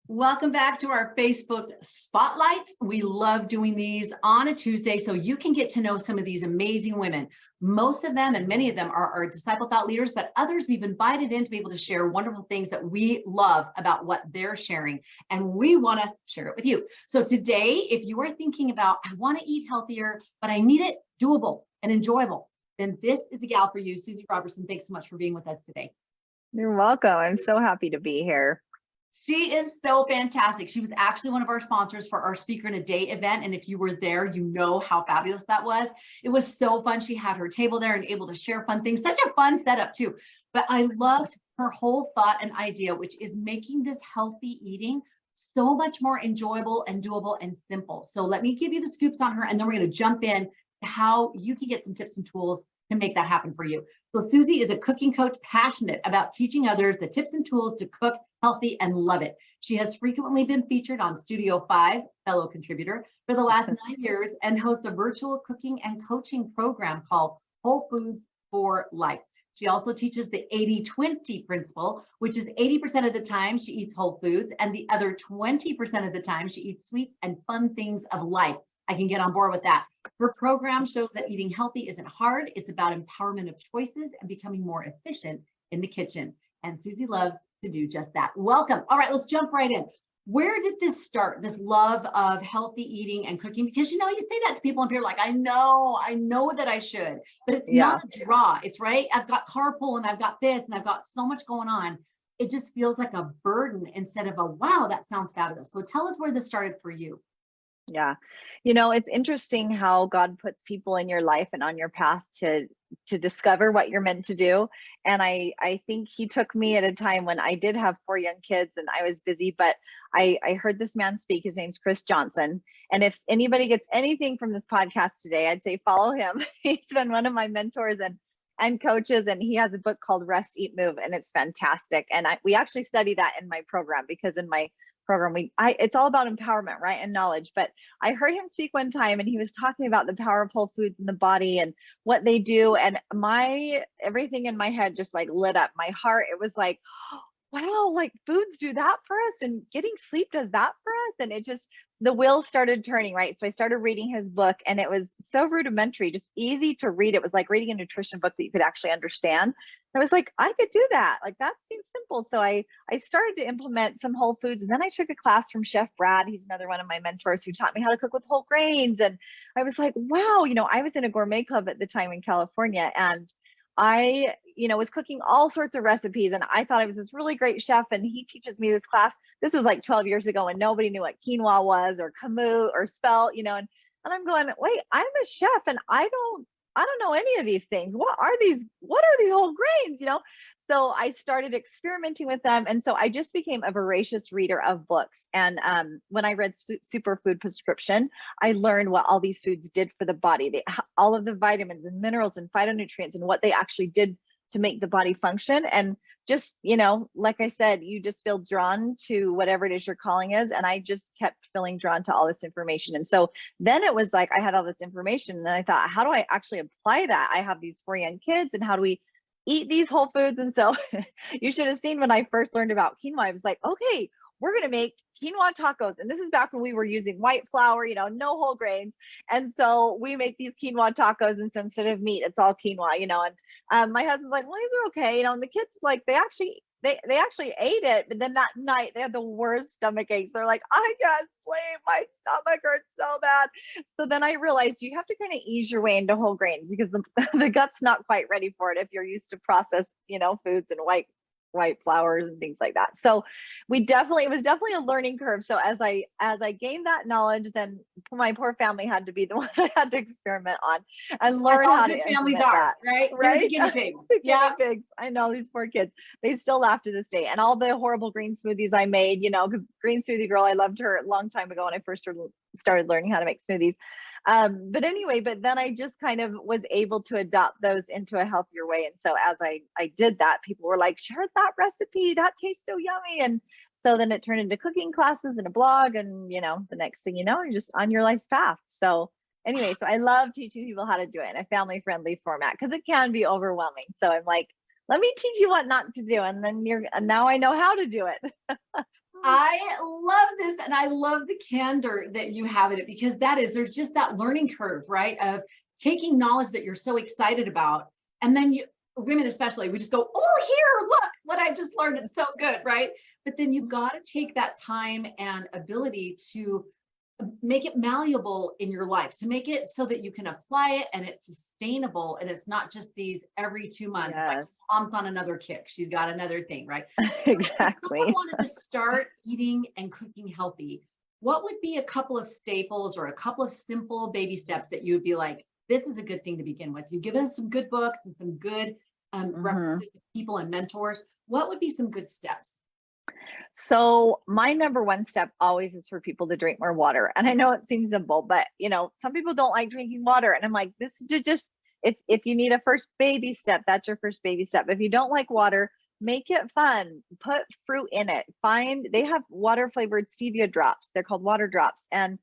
Welcome back to our Facebook Spotlights. We love doing these on a Tuesday so you can get to know some of these amazing women. Most of them and many of them are our disciple thought leaders, but others we've invited in to be able to share wonderful things that we love about what they're sharing. And we want to share it with you. So today, if you are thinking about, I want to eat healthier, but I need it doable and enjoyable, then this is the gal for you. Suzy Robertson, thanks so much for being with us today. You're welcome. I'm so happy to be here. She is so fantastic. She was actually one of our sponsors for our Speaker in a Day event. And if you were there, you know how fabulous that was. It was so fun. She had her table there and able to share fun things. Such a fun setup too. But I loved her whole thought and idea, which is making this healthy eating so much more enjoyable and doable and simple. So let me give you the scoops on her, and then we're going to jump in to how you can get some tips and tools to make that happen for you. So Suzy is a cooking coach passionate about teaching others the tips and tools to cook healthy and love it. She has frequently been featured on Studio 5, fellow contributor, for the last 9 years and hosts a virtual cooking and coaching program called Whole Foods for Life. She also teaches the 80-20 principle, which is 80% of the time she eats whole foods and the other 20% of the time she eats sweets and fun things of life. I can get on board with that. Her program shows that eating healthy isn't hard. It's about empowerment of choices and becoming more efficient in the kitchen. And Suzy loves to do just that. Welcome. All right, let's jump right in. Where did this start, this love of healthy eating and cooking? Because, you say that to people and you're like, I know that I should, but it's not a draw. It's right. I've got carpool and I've got this and I've got so much going on. It just feels like a burden instead of a, wow, that sounds fabulous. So tell us where this started for you. Yeah. It's interesting how God puts people in your life and on your path to discover what you're meant to do. And I think he took me at a time when I did have 4 young kids and I was busy, but I heard this man speak. His name's Chris Johnson. And if anybody gets anything from this podcast today, I'd say follow him. He's been one of my mentors and coaches, and he has a book called Rest, Eat, Move, and it's fantastic. And we actually study that in my program, because in my program it's all about empowerment, right, and knowledge. But I heard him speak one time and he was talking about the power of whole foods in the body and what they do, and everything in my head just like lit up. My heart, it was like, wow, like foods do that for us and getting sleep does that for us. And it just, the wheels started turning, right? So I started reading his book, and it was so rudimentary, just easy to read. It was like reading a nutrition book that you could actually understand. I was like, I could do that. Like, that seems simple. So I started to implement some whole foods. And then I took a class from Chef Brad. He's another one of my mentors who taught me how to cook with whole grains. And I was like, wow, I was in a gourmet club at the time in California, and I, was cooking all sorts of recipes, and I thought I was this really great chef. And he teaches me this class. This was like 12 years ago, and nobody knew what quinoa was or kamut or spelt, and I'm going, wait, I'm a chef and I don't know any of these things. What are these whole grains, So I started experimenting with them. And so I just became a voracious reader of books. And when I read Superfood Prescription, I learned what all these foods did for the body. All of the vitamins and minerals and phytonutrients and what they actually did to make the body function. And just, like I said, you just feel drawn to whatever it is your calling is. And I just kept feeling drawn to all this information. And so then it was like, I had all this information and I thought, how do I actually apply that? I have these 4 young kids, and how do we eat these whole foods? And so you should have seen when I first learned about quinoa, I was like, okay, we're going to make quinoa tacos. And this is back when we were using white flour, no whole grains. And so we make these quinoa tacos, and so instead of meat, it's all quinoa, and my husband's like, well, these are okay. And the kids, like, they actually ate it. But then that night they had the worst stomach aches. They're like, I can't sleep. My stomach hurts so bad. So then I realized you have to kind of ease your way into whole grains, because the gut's not quite ready for it if you're used to processed, foods and white flours and things like that. So it was definitely a learning curve. So as I gained that knowledge, then my poor family had to be the ones I had to experiment on and learn how to families implement are that. right. They're the guinea pigs. Guinea pigs. I know, these poor kids, they still laugh to this day. And all the horrible green smoothies I made, because Green Smoothie Girl, I loved her a long time ago when I first started learning how to make smoothies. But then I just kind of was able to adopt those into a healthier way. And so as I did that, people were like, share that recipe, that tastes so yummy. And so then it turned into cooking classes and a blog, and the next thing you know, you're just on your life's path. So anyway, so I love teaching people how to do it in a family friendly format, because it can be overwhelming. So I'm like, let me teach you what not to do, and then now I know how to do it. I love this. And I love the candor that you have in it, because there's just that learning curve, right? Of taking knowledge that you're so excited about. And then women especially, we just go, oh, here, look what I just learned. It's so good, right? But then you've got to take that time and ability to make it malleable in your life, to make it so that you can apply it and it's sustainable, and it's not just these every 2 months, like Yes, mom's on another kick, she's got another thing, right? If someone exactly. wanted to start eating and cooking healthy, what would be a couple of staples or a couple of simple baby steps that you would be like, this is a good thing to begin with? You've given us some good books and some good Mhm. references of people and mentors. What would be some good steps? So my number one step always is for people to drink more water. And I know it seems simple, but some people don't like drinking water. And I'm like, this is just if you need a first baby step, that's your first baby step. If you don't like water, make it fun. Put fruit in it. They have water flavored stevia drops. They're called water drops. And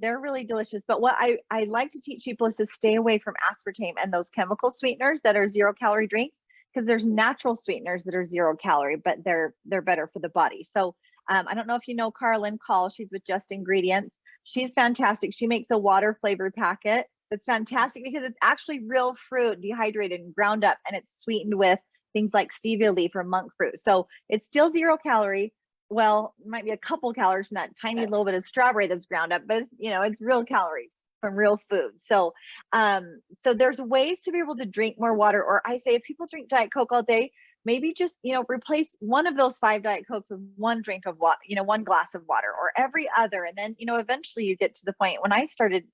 they're really delicious. But what I like to teach people is to stay away from aspartame and those chemical sweeteners that are 0-calorie drinks, because there's natural sweeteners that are 0-calorie, but they're better for the body. So I don't know if you know Carlin Call. She's with Just Ingredients. She's fantastic. She makes a water flavored packet that's fantastic because it's actually real fruit dehydrated and ground up, and it's sweetened with things like stevia leaf or monk fruit. So it's still 0-calorie. Well, it might be a couple calories from that tiny little bit of strawberry that's ground up, but it's real calories from real food. So there's ways to be able to drink more water. Or I say, if people drink Diet Coke all day, maybe just replace one of those 5 Diet Cokes with one drink of water, one glass of water, or every other. And then eventually you get to the point. When I started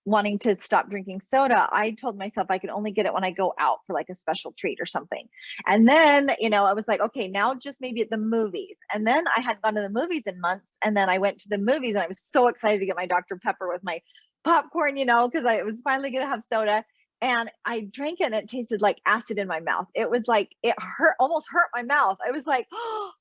wanting to stop drinking soda, I told myself I could only get it when I go out for like a special treat or something. And then, I was like, okay, now just maybe at the movies. And then I hadn't gone to the movies in months. And then I went to the movies and I was so excited to get my Dr. Pepper with my popcorn, because I was finally going to have soda. And I drank it and it tasted like acid in my mouth. It was like, it almost hurt my mouth. I was like, oh,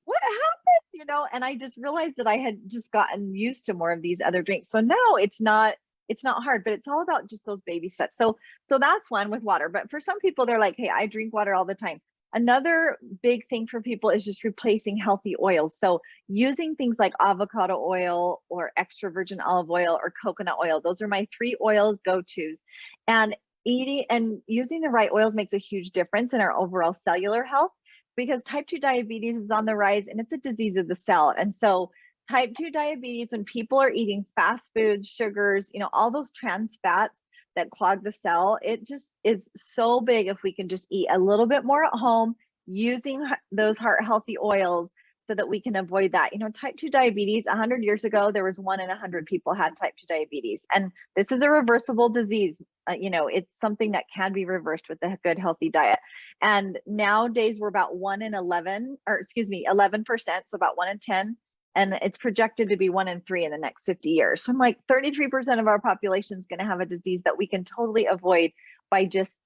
what happened? And I just realized that I had just gotten used to more of these other drinks. So no, it's not hard, but it's all about just those baby steps. So that's one with water. But for some people, they're like, hey, I drink water all the time. Another big thing for people is just replacing healthy oils. So using things like avocado oil or extra virgin olive oil or coconut oil. Those are my 3 oils go-tos. And eating and using the right oils makes a huge difference in our overall cellular health, because type 2 diabetes is on the rise, and it's a disease of the cell. And so type 2 diabetes, when people are eating fast foods, sugars, all those trans fats that clog the cell, it just is so big if we can just eat a little bit more at home using those heart healthy oils, so that we can avoid that. Type 2 diabetes, 100 years ago, there was 1 in 100 people had type 2 diabetes. And this is a reversible disease. It's something that can be reversed with a good, healthy diet. And nowadays we're about 1 in 11, or excuse me, 11%. So about 1 in 10. And it's projected to be 1 in 3 in the next 50 years. So I'm like, 33% of our population is going to have a disease that we can totally avoid by just,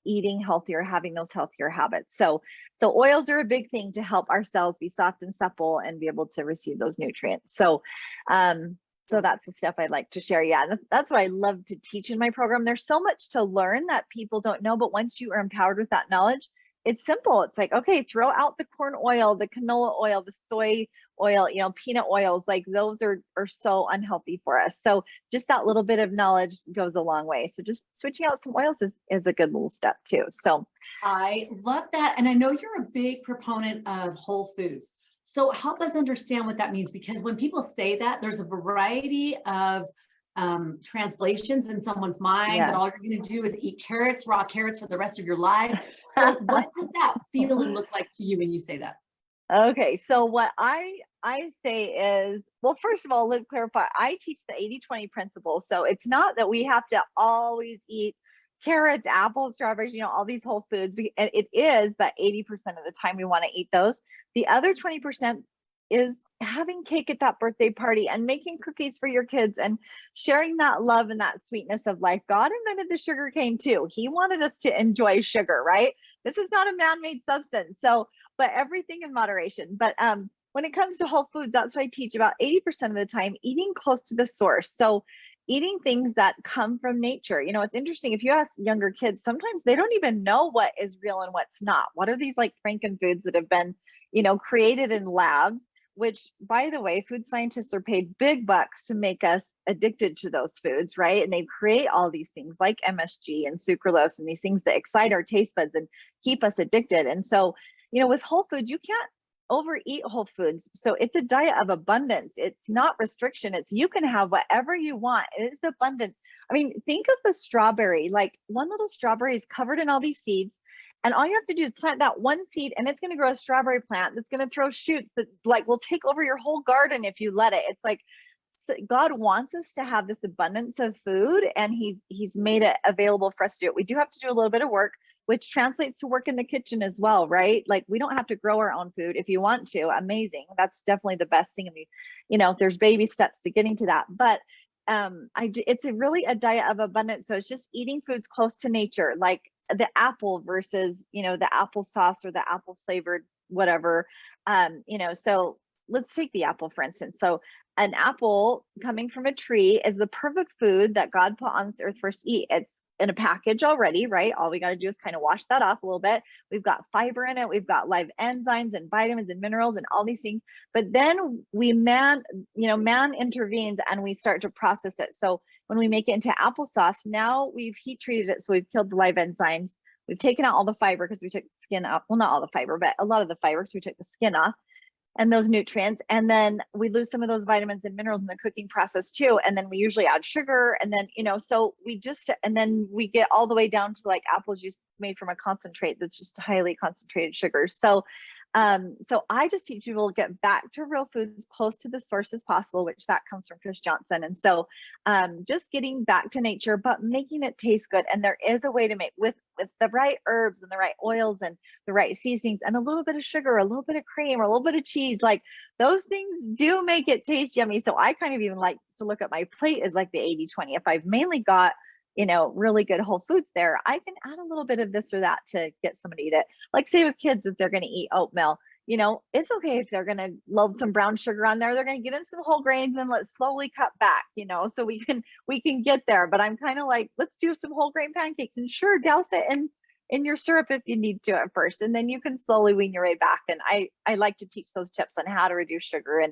eating healthier, having those healthier habits. So oils are a big thing to help our cells be soft and supple and be able to receive those nutrients. So that's the stuff I'd like to share. Yeah, that's what I love to teach in my program. There's so much to learn that people don't know, but once you are empowered with that knowledge, it's simple. It's like, okay, throw out the corn oil, the canola oil, the soy oil, peanut oils. Like those are so unhealthy for us. So just that little bit of knowledge goes a long way. So just switching out some oils is a good little step too. So I love that. And I know you're a big proponent of whole foods. So help us understand what that means, because when people say that, there's a variety of translations in someone's mind that yes. all you're going to do is eat carrots, raw carrots for the rest of your life. So what does that feel and look like to you when you say that? Okay, so what I say is, well, first of all, let's clarify. I teach the 80-20 principle. So it's not that we have to always eat carrots, apples, strawberries, all these whole foods. And it is, but 80% of the time we want to eat those. The other 20% is having cake at that birthday party and making cookies for your kids and sharing that love and that sweetness of life. God invented the sugar cane too. He wanted us to enjoy sugar, right? This is not a man-made substance. So, but everything in moderation. But when it comes to whole foods, that's what I teach about 80% of the time, eating close to the source. So eating things that come from nature. You know, it's interesting. If you ask younger kids, sometimes they don't even know what is real and what's not. What are these like frankenfoods that have been, you know, created in labs, which by the way, food scientists are paid big bucks to make us addicted to those foods, right? And they create all these things like MSG and sucralose and these things that excite our taste buds and keep us addicted. And so, you know, with whole foods, you can't overeat whole foods. So it's a diet of abundance. It's not restriction. It's you can have whatever you want. It's abundant. I mean, think of the strawberry, like one little strawberry is covered in all these seeds. And all you have to do is plant that one seed and it's going to grow a strawberry plant that's going to throw shoots that like will take over your whole garden if you let it. It's like God wants us to have this abundance of food, and he's made it available for us to do it. We do have to do a little bit of work, which translates to work in the kitchen as well, right? Like we don't have to grow our own food. If you want to, amazing. That's definitely the best thing. I mean, you know, there's baby steps to getting to that, but it's really a diet of abundance. So it's just eating foods close to nature, like the apple versus, you know, the applesauce or the apple flavored whatever. You know, so let's take the apple, for instance. So an apple coming from a tree is the perfect food that God put on this earth for us to eat. It's in a package already, right? All we got to do is kind of wash that off a little bit. We've got fiber in it. We've got live enzymes and vitamins and minerals and all these things. But then man intervenes and we start to process it. So when we make it into applesauce, now we've heat treated it. So we've killed the live enzymes. We've taken out all the fiber because we took the skin off. Well, not all the fiber, but a lot of the fiber. So we took the skin off and those nutrients. And then we lose some of those vitamins and minerals in the cooking process too. And then we usually add sugar. And then, you know, so and then we get all the way down to like apple juice made from a concentrate that's just highly concentrated sugar. So I just teach people to get back to real foods close to the source as possible, which that comes from Chris Johnson. And so just getting back to nature, but making it taste good. And there is a way to make with the right herbs and the right oils and the right seasonings and a little bit of sugar, a little bit of cream, or a little bit of cheese. Like those things do make it taste yummy. So I kind of even like to look at my plate as like the 80-20. If I've mainly got, you know, really good whole foods there, I can add a little bit of this or that to get somebody to eat it. Like say with kids, if they're going to eat oatmeal, you know, it's okay if they're going to load some brown sugar on there, they're going to get in some whole grains and let's slowly cut back, you know, so we can get there. But I'm kind of like, let's do some whole grain pancakes and sure, douse it in your syrup if you need to at first, and then you can slowly wean your way back. And I like to teach those tips on how to reduce sugar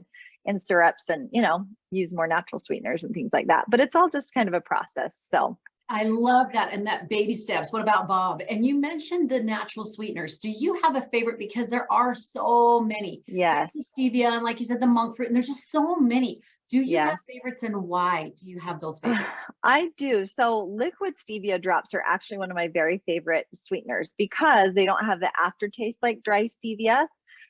and syrups and, you know, use more natural sweeteners and things like that. But it's all just kind of a process. So I love that. And that baby steps. What about Bob? And you mentioned the natural sweeteners. Do you have a favorite? Because there are so many. yes. There's the stevia, and like you said, the monk fruit, and there's just so many. Do you Yes. have favorites, and why do you have those favorites? I do. So liquid stevia drops are actually one of my very favorite sweeteners because they don't have the aftertaste like dry stevia.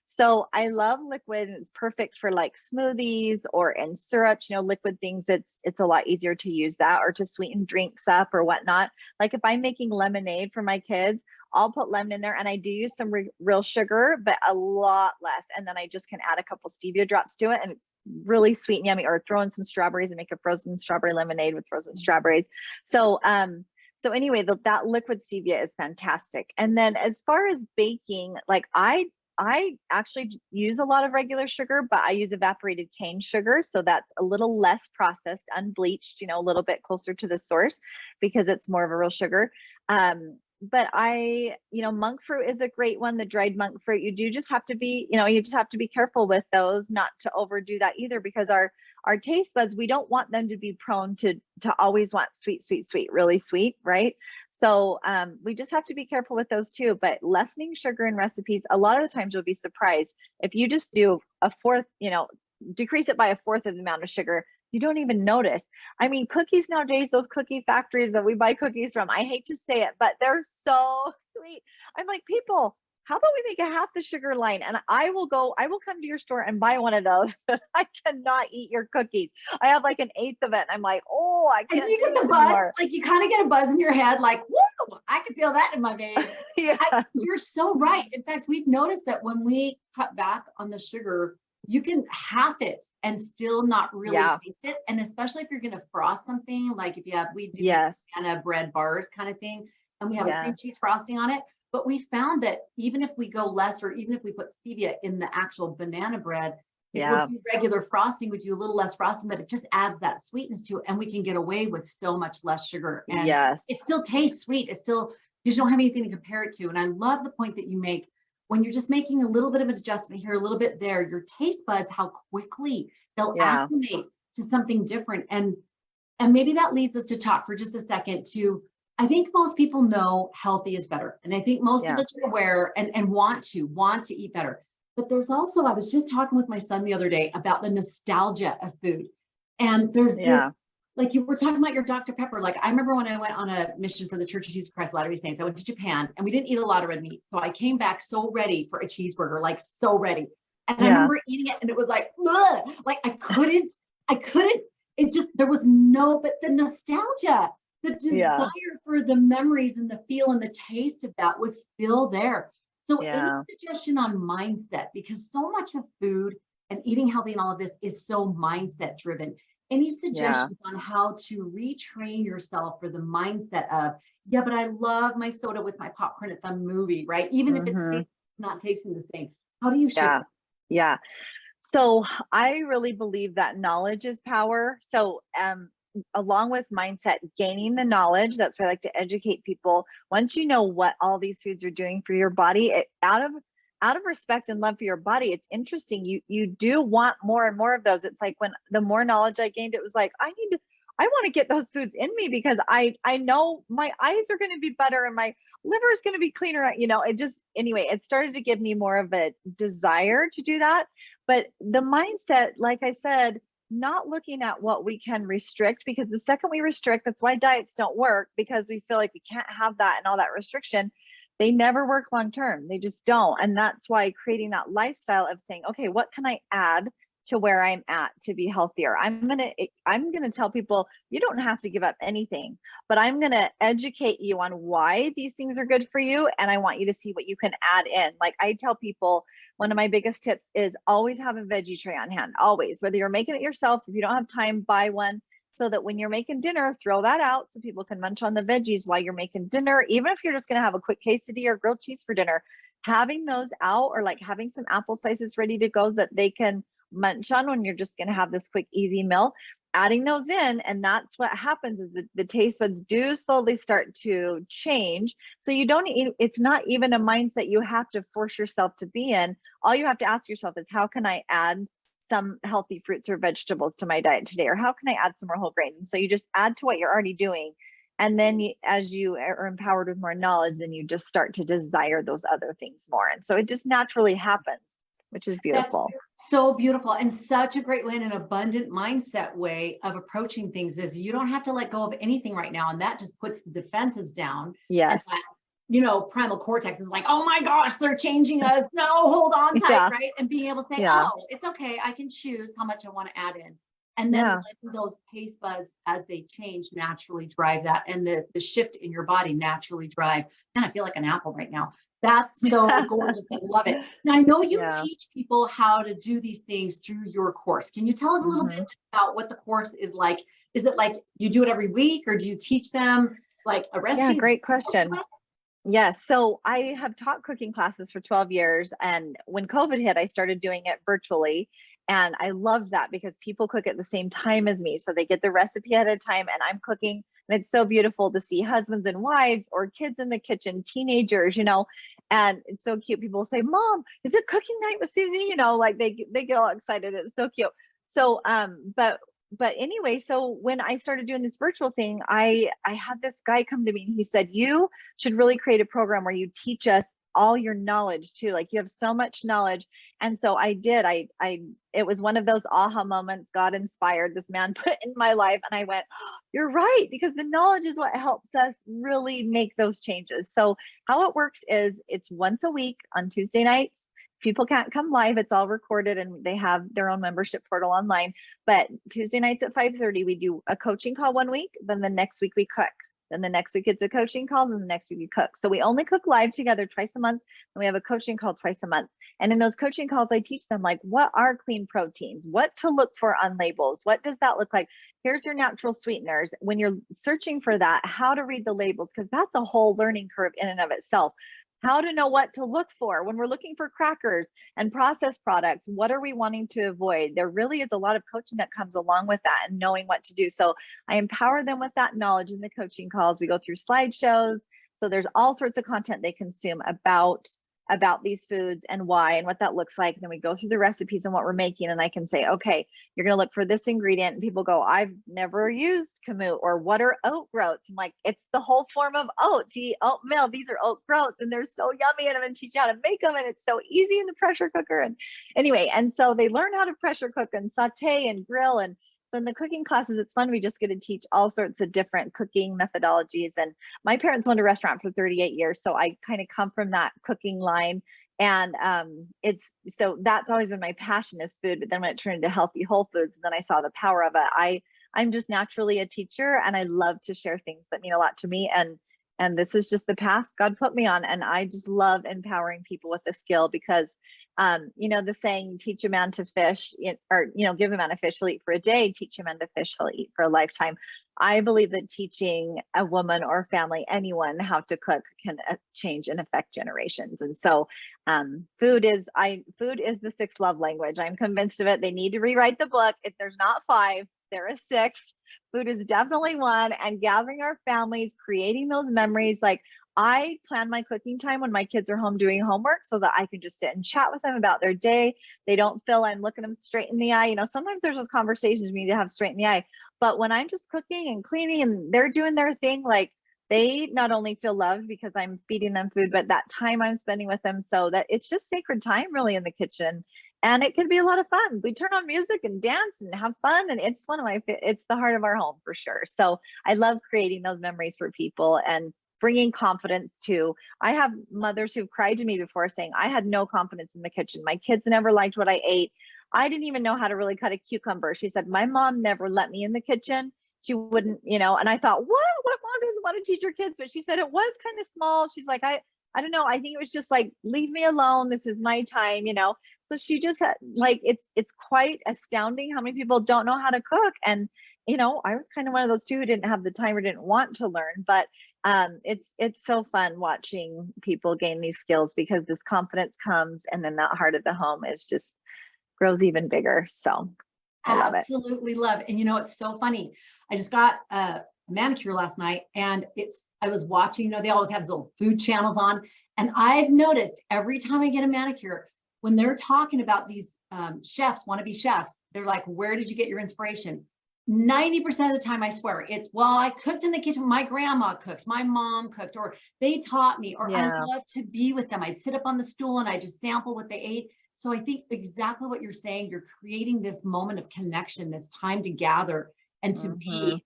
So I love liquid, and it's perfect for like smoothies or in syrups, you know, liquid things. It's a lot easier to use that or to sweeten drinks up or whatnot. Like if I'm making lemonade for my kids, I'll put lemon in there, and I do use some real sugar, but a lot less. And then I just can add a couple stevia drops to it, and it's really sweet and yummy. Or throw in some strawberries and make a frozen strawberry lemonade with frozen strawberries. So anyway, that liquid stevia is fantastic. And then as far as baking, like I actually use a lot of regular sugar, but I use evaporated cane sugar. So that's a little less processed, unbleached, you know, a little bit closer to the source because it's more of a real sugar. But monk fruit is a great one. The dried monk fruit, you just have to be careful with those, not to overdo that either, because our taste buds, we don't want them to be prone to always want sweet, really sweet, right? So we just have to be careful with those too. But lessening sugar in recipes, a lot of the times you'll be surprised if you just do a fourth, decrease it by a fourth of the amount of sugar. You don't even notice. I mean, cookies nowadays, those cookie factories that we buy cookies from, I hate to say it, but they're so sweet. I'm like, people, how about we make a half the sugar line? And I will come to your store and buy one of those. I cannot eat your cookies. I have like an eighth of it. And I'm like, oh, I can't. And do you get the buzz? Anymore. Like you kind of get a buzz in your head, like, whoa, I can feel that in my veins. Yeah. You're so right. In fact, we've noticed that when we cut back on the sugar, you can half it and still not really taste it. And especially if you're going to frost something, like if we do kind of bread bars kind of thing, and we have a cream cheese frosting on it. But we found that even if we go less, or even if we put stevia in the actual banana bread, If we'll Yeah. do regular frosting, we do a little less frosting, but it just adds that sweetness to it. And we can get away with so much less sugar. And Yes. it still tastes sweet. It's still, because you don't have anything to compare it to. And I love the point that you make when you're just making a little bit of an adjustment here, a little bit there, your taste buds, how quickly they'll Yeah. acclimate to something different. And maybe that leads us to talk for just a second to, I think most people know healthy is better. And I think most of Yeah. us are aware and want to eat better. But there's also, I was just talking with my son the other day about the nostalgia of food. And there's Yeah. this, like you were talking about your Dr. Pepper. Like I remember when I went on a mission for the Church of Jesus Christ of Latter-day Saints, I went to Japan and we didn't eat a lot of red meat. So I came back so ready for a cheeseburger, like so ready. And I Yeah. remember eating it and it was like, ugh, like I couldn't, it just, there was no, but the nostalgia, the Yeah. desire for the memories and the feel and the taste of that was still there. So any Yeah. suggestion on mindset, because so much of food and eating healthy and all of this is so mindset driven. Any suggestions on how to retrain yourself for the mindset of, yeah, but I love my soda with my popcorn at the movie, right? Even if it's not tasting the same. How do you shift? Yeah. Yeah. So I really believe that knowledge is power. So along with mindset, gaining the knowledge, that's why I like to educate people. Once you know what all these foods are doing for your body, out of respect and love for your body, it's interesting. You do want more and more of those. It's like when the more knowledge I gained, it was like I want to get those foods in me because I know my eyes are going to be better and my liver is going to be cleaner. You know, it just, anyway, it started to give me more of a desire to do that. But the mindset, like I said, not looking at what we can restrict, because the second we restrict, that's why diets don't work, because we feel like we can't have that and all that restriction. They never work long term. They just don't. And that's why creating that lifestyle of saying, okay, what can I add to where I'm at to be healthier? I'm gonna tell people you don't have to give up anything, but I'm gonna educate you on why these things are good for you, and I want you to see what you can add in. Like I tell people, one of my biggest tips is always have a veggie tray on hand, always. Whether you're making it yourself, if you don't have time, buy one, so that when you're making dinner, throw that out so people can munch on the veggies while you're making dinner. Even if you're just gonna have a quick quesadilla or grilled cheese for dinner, having those out, or like having some apple slices ready to go that they can munch on when you're just going to have this quick easy meal, adding those in. And that's what happens is the taste buds do slowly start to change. So you don't it's not even a mindset you have to force yourself to be in. All you have to ask yourself is, how can I add some healthy fruits or vegetables to my diet today? Or how can I add some more whole grains? And so you just add to what you're already doing. And then as you are empowered with more knowledge, then you just start to desire those other things more. And so it just naturally happens, which is beautiful. That's so beautiful, and such a great way, and an abundant mindset way of approaching things is you don't have to let go of anything right now. And that just puts the defenses down. Yes. And that, primal cortex is like, oh my gosh, they're changing us. No, hold on tight, Yeah. right? And being able to say, Yeah. oh, it's okay. I can choose how much I want to add in. And then letting those taste buds as they change naturally drive that. And the shift in your body naturally drive. And I feel like an apple right now. That's so gorgeous. I love it. Now, I know you teach people how to do these things through your course. Can you tell us a little bit about what the course is like? Is it like you do it every week, or do you teach them like a recipe? Yeah, great question. Yes. So I have taught cooking classes for 12 years. And when COVID hit, I started doing it virtually. And I love that because people cook at the same time as me. So they get the recipe at a time and I'm cooking. And it's so beautiful to see husbands and wives or kids in the kitchen, teenagers, and it's so cute. People say, Mom, is it cooking night with Suzy? Like they get all excited. It's so cute. So, but anyway, so when I started doing this virtual thing, I had this guy come to me and he said, you should really create a program where you teach us all your knowledge too. Like you have so much knowledge. And so I did, it was one of those aha moments God inspired this man put in my life. And I went, oh, you're right, because the knowledge is what helps us really make those changes. So how it works is it's once a week on Tuesday nights. People can't come live. It's all recorded and they have their own membership portal online. But Tuesday nights at 5:30, we do a coaching call one week. Then the next week we cook. Then the next week it's a coaching call. Then the next week we cook. So we only cook live together twice a month. And we have a coaching call twice a month. And in those coaching calls, I teach them like, what are clean proteins? What to look for on labels? What does that look like? Here's your natural sweeteners. When you're searching for that, how to read the labels, because that's a whole learning curve in and of itself. how to know what to look for when we're looking for crackers and processed products. What are we wanting to avoid? There really is a lot of coaching that comes along with that and knowing what to do. So I empower them with that knowledge in the coaching calls. We go through slideshows. So there's all sorts of content they consume about these foods and why and what that looks like. And then we go through the recipes and what we're making. And I can say, okay, you're going to look for this ingredient. And people go, I've never used kamut, or what are oat groats? I'm like, it's the whole form of oats. You eat oatmeal. These are oat groats and they're so yummy. And I'm going to teach you how to make them. And it's so easy in the pressure cooker. And anyway, and so they learn how to pressure cook and saute and grill. And so in the cooking classes, it's fun. We just get to teach all sorts of different cooking methodologies. And my parents owned a restaurant for 38 years. So I kind of come from that cooking line. And so that's always been my passion is food. But then when it turned into healthy whole foods, and then I saw the power of it, I'm just naturally a teacher and I love to share things that mean a lot to me. And this is just the path God put me on. And I just love empowering people with a skill because, the saying, teach a man to fish, or, give a man a fish, he'll eat for a day, teach a man to fish, he'll eat for a lifetime. I believe that teaching a woman or family, anyone, how to cook can change and affect generations. And so food is the sixth love language. I'm convinced of it. They need to rewrite the book. If there's not five, there is six. Food is definitely one. And gathering our families, creating those memories. Like I plan my cooking time when my kids are home doing homework so that I can just sit and chat with them about their day. They don't feel I'm looking them straight in the eye. Sometimes there's those conversations we need to have straight in the eye. But when I'm just cooking and cleaning and they're doing their thing, like they not only feel loved because I'm feeding them food, but that time I'm spending with them, so that it's just sacred time really in the kitchen. And it can be a lot of fun. We turn on music and dance and have fun. And it's it's the heart of our home for sure. So I love creating those memories for people and bringing confidence to. I have mothers who've cried to me before saying, I had no confidence in the kitchen. My kids never liked what I ate. I didn't even know how to really cut a cucumber. She said, my mom never let me in the kitchen. She wouldn't, and I thought, what mom doesn't want to teach her kids? But she said it was kind of small. She's like, I don't know. I think it was just like, leave me alone. This is my time, So she just had it's quite astounding how many people don't know how to cook. And, I was kind of one of those too who didn't have the time or didn't want to learn, but it's so fun watching people gain these skills because this confidence comes and then that heart of the home is just grows even bigger. So I love it. Absolutely love. And it's so funny. I just got a manicure last night and I was watching, they always have those little food channels on. And I've noticed every time I get a manicure, when they're talking about these chefs, wannabe chefs, they're like, where did you get your inspiration? 90% of the time, I swear, it's, well, I cooked in the kitchen. My grandma cooked, my mom cooked, or they taught me, or I love to be with them. I'd sit up on the stool and I just sample what they ate. So I think exactly what you're saying, you're creating this moment of connection, this time to gather and to be,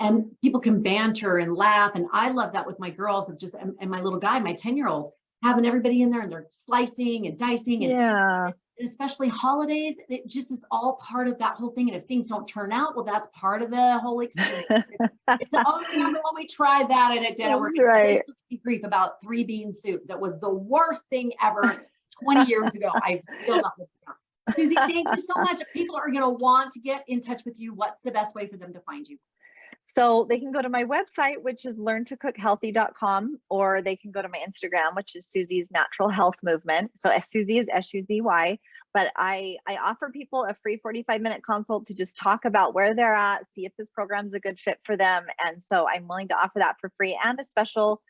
and people can banter and laugh. And I love that with my girls of just, and my little guy, my 10-year-old, having everybody in there and they're slicing and dicing and especially holidays, it just is all part of that whole thing. And if things don't turn out, well, that's part of the whole experience. Oh, remember when we tried that at a dinner? We're right. Grief about 3-bean soup. That was the worst thing ever 20 years ago. I've still not lived it down. Suzy, thank you so much. If people are going to want to get in touch with you, what's the best way for them to find you? So they can go to my website, which is learntocookhealthy.com, or they can go to my Instagram, which is Suzy's Natural Health Movement. So Suzy is SUZY, but I offer people a free 45-minute consult to just talk about where they're at, see if this program is a good fit for them. And so I'm willing to offer that for free and a special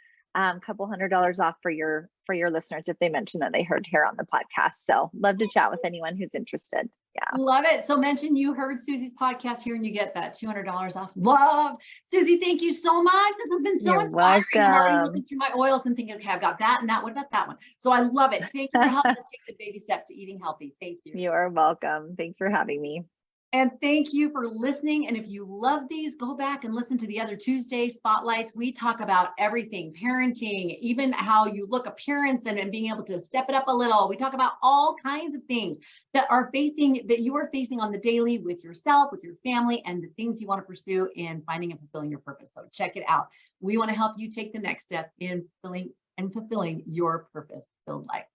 couple $100 off for your listeners if they mention that they heard here on the podcast. So love to chat with anyone who's interested. Yeah. Love it. So mention you heard Suzy's podcast here and you get that $200 off. Love. Suzy, thank you so much. This has been so You're inspiring. welcome. I'm already looking through my oils and thinking, okay, I've got that and that. What about that one? So I love it. Thank you for helping us take the baby steps to eating healthy. Thank you. You are welcome. Thanks for having me. And thank you for listening. And if you love these, go back and listen to the other Tuesday spotlights. We talk about everything, parenting, even how you look, appearance, and being able to step it up a little. We talk about all kinds of things that you are facing on the daily with yourself, with your family, and the things you want to pursue in finding and fulfilling your purpose. So check it out. We want to help you take the next step in fulfilling your purpose-filled life.